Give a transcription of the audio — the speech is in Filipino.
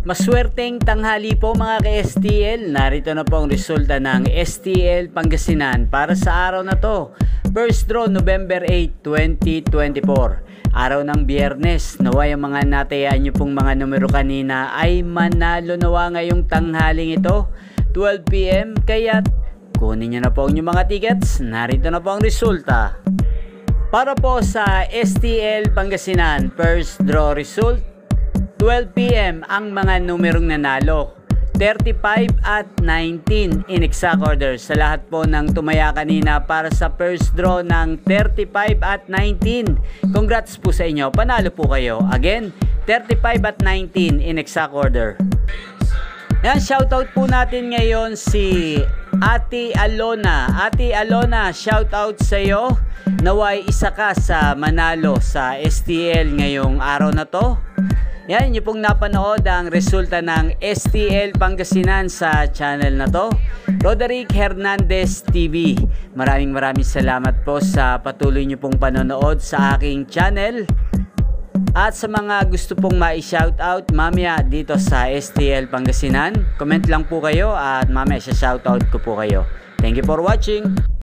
Maswerteng tanghali po mga ka-STL. Narito na po ang resulta ng STL Pangasinan para sa araw na to. First draw November 8, 2024. Araw ng Biyernes. Naway ang mga natayaan nyo pong mga numero kanina ay manalo nawa ngayong tanghaling ito. 12 PM. Kaya kunin nyo na po ang inyong mga tickets. Narito na po ang resulta. Para po sa STL Pangasinan, first draw result. 12 PM ang mga numerong nanalo. 35 at 19 in exact order. Sa lahat po ng tumaya kanina para sa first draw ng 35 at 19. Congrats po sa inyo. Panalo po kayo. Again, 35 at 19 in exact order. Yan, shoutout po natin ngayon si Ate Alona. Ate Alona, shoutout sa iyo. Naway isa ka sa manalo sa STL ngayong araw na to. Yan, yung pong napanood ang resulta ng STL Pangasinan sa channel na to. Roderick Hernandez TV. Maraming salamat po sa patuloy nyo pong panonood sa aking channel. At sa mga gusto pong ma-shoutout mamaya dito sa STL Pangasinan, comment lang po kayo at mamaya sa shoutout ko po kayo. Thank you for watching.